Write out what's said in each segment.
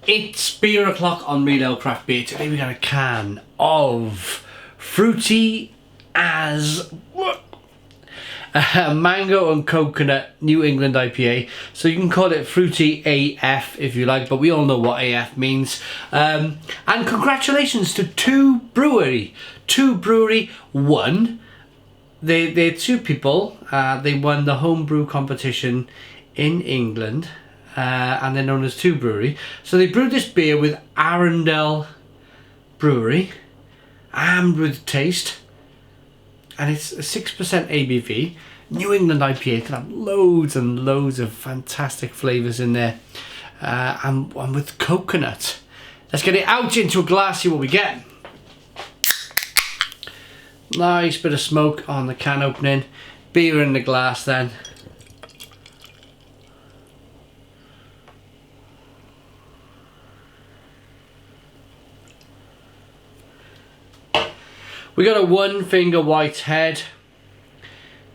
It's beer o'clock on Real Ale Craft Beer. Today we got a can of fruity as mango and coconut New England IPA. So you can call it fruity AF if you like, but we all know what AF means. And congratulations to two brewery. Won. They're two people. They won the homebrew competition in England. And they're known as Two Brewery. So they brewed this beer with Arundel Brewery, armed with taste, and it's a 6% ABV. New England IPA can have loads and loads of fantastic flavours in there, and with coconut. Let's get it out into a glass, see what we get. Nice bit of smoke on the can opening. Beer in the glass then. We got a one finger white head.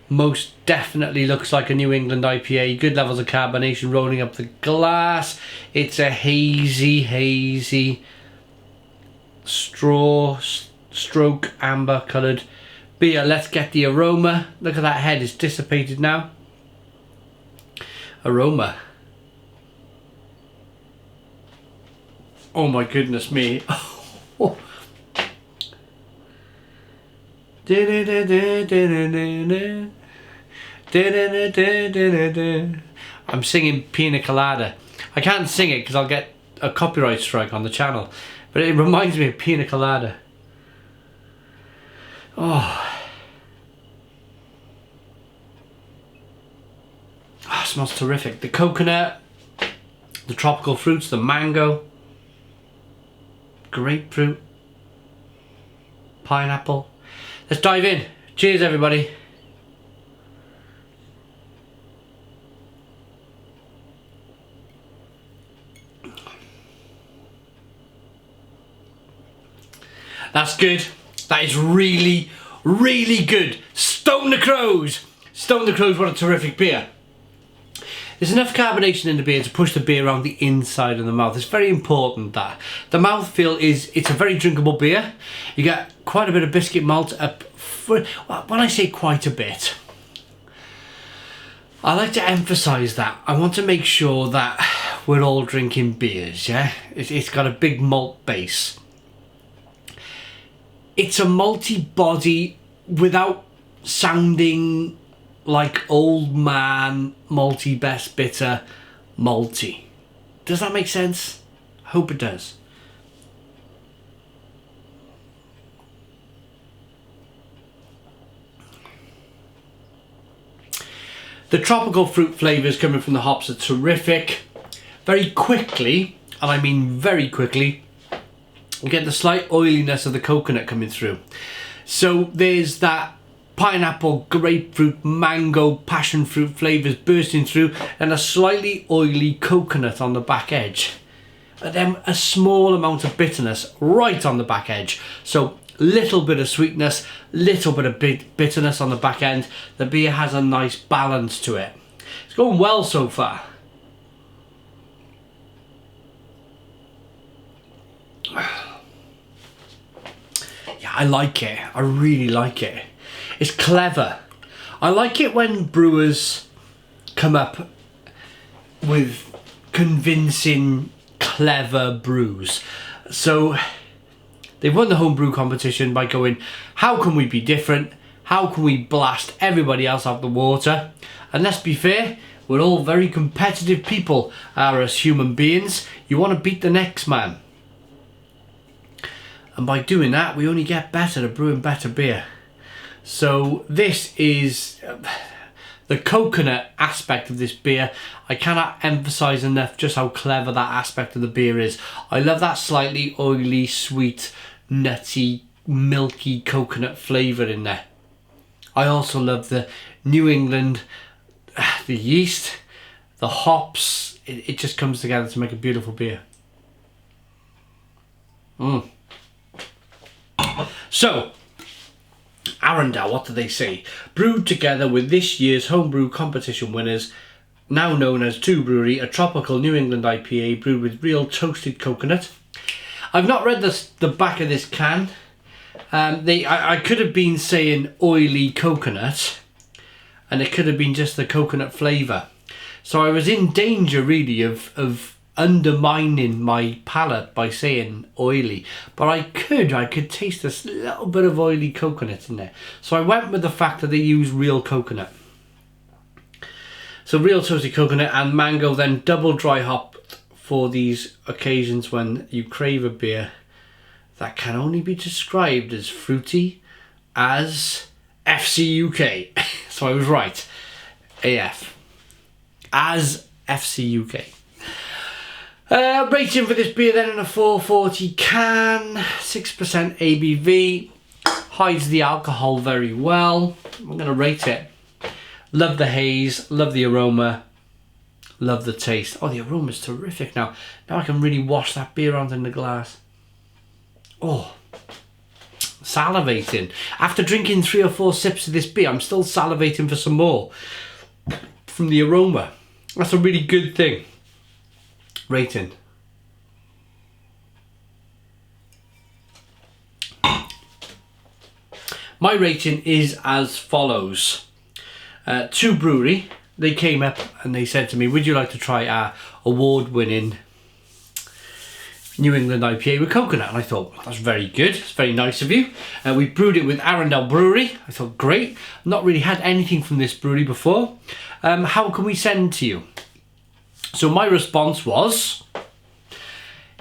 Most definitely looks like a New England IPA. Good levels of carbonation rolling up the glass. It's a hazy stroke amber coloured beer. Let's get the aroma. Look at that head, it's dissipated now. Aroma. Oh my goodness me. I'm singing Pina Colada. I can't sing it because I'll get a copyright strike on the channel, but it reminds me of Pina Colada. Oh, it smells terrific. The coconut, the tropical fruits, the mango, grapefruit, pineapple. Let's dive in. Cheers, everybody. That's good. That is really, really good. Stone the Crows. Stone the Crows, what a terrific beer. There's enough carbonation in the beer to push the beer around the inside of the mouth. It's very important that. The mouthfeel it's a very drinkable beer. You get quite a bit of biscuit malt up. When I say quite a bit, I like to emphasise that. I want to make sure that we're all drinking beers, yeah? It's got a big malt base. It's a malty body without sounding like old man malty best bitter malty. Does that make sense? Hope it does. The tropical fruit flavours coming from the hops are terrific. Very quickly, and I mean very quickly, we get the slight oiliness of the coconut coming through. So there's that pineapple, grapefruit, mango, passion fruit flavours bursting through, and a slightly oily coconut on the back edge. And then a small amount of bitterness right on the back edge. So little bit of sweetness, little bit of bitterness on the back end. The beer has a nice balance to it. It's going well so far. Yeah, I like it. I really like it. It's clever. I like it when brewers come up with convincing, clever brews. So they've won the homebrew competition by going, how can we be different? How can we blast everybody else out the water? And let's be fair, we're all very competitive people as human beings. You want to beat the next man. And by doing that, we only get better at brewing better beer. So this is the coconut aspect of this beer. I cannot emphasize enough just how clever that aspect of the beer is. I love that slightly oily, sweet, nutty, milky coconut flavour in there. I also love the New England, the yeast, the hops. It just comes together to make a beautiful beer. So, Arundel, what do they say? Brewed together with this year's homebrew competition winners, now known as Two Brewery, a tropical New England IPA brewed with real toasted coconut. I've not read the back of this can. I could have been saying oily coconut, and it could have been just the coconut flavour. So I was in danger really of undermining my palate by saying oily, but I could taste this little bit of oily coconut in there. So I went with the fact that they use real coconut. So real toasted coconut and mango, then double dry hop for these occasions when you crave a beer that can only be described as fruity as FC UK. So I was right. AF. As FC UK. Rating for this beer then in a 440 can, 6% ABV, hides the alcohol very well. I'm going to rate it. Love the haze, love the aroma, love the taste. Oh, the aroma's terrific now. Now I can really wash that beer onto in the glass. Oh, salivating. After drinking 3 or 4 sips of this beer, I'm still salivating for some more from the aroma. That's a really good thing. Rating. My rating is as follows. Two Brewery, they came up and they said to me, would you like to try our award-winning New England IPA with coconut? And I thought, well, that's very good, it's very nice of you. We brewed it with Arundel Brewery. I thought, great, not really had anything from this brewery before. How can we send to you? So my response was,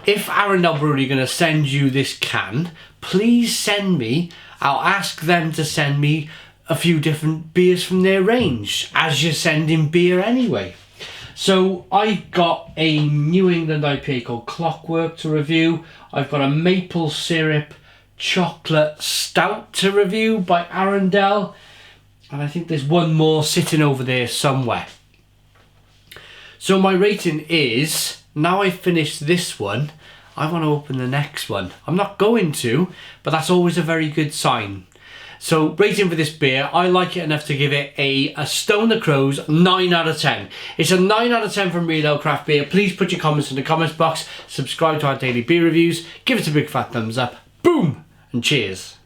if Arundel Brewery are going to send you this can, please send me, I'll ask them to send me a few different beers from their range, as you're sending beer anyway. So I've got a New England IPA called Clockwork to review. I've got a maple syrup chocolate stout to review by Arundel. And I think there's one more sitting over there somewhere. So my rating is, now I've finished this one, I want to open the next one. I'm not going to, but that's always a very good sign. So rating for this beer, I like it enough to give it a Stone the Crows 9 out of 10. It's a 9 out of 10 from Real Ale Craft Beer. Please put your comments in the comments box, subscribe to our daily beer reviews, give us a big fat thumbs up, boom, and cheers.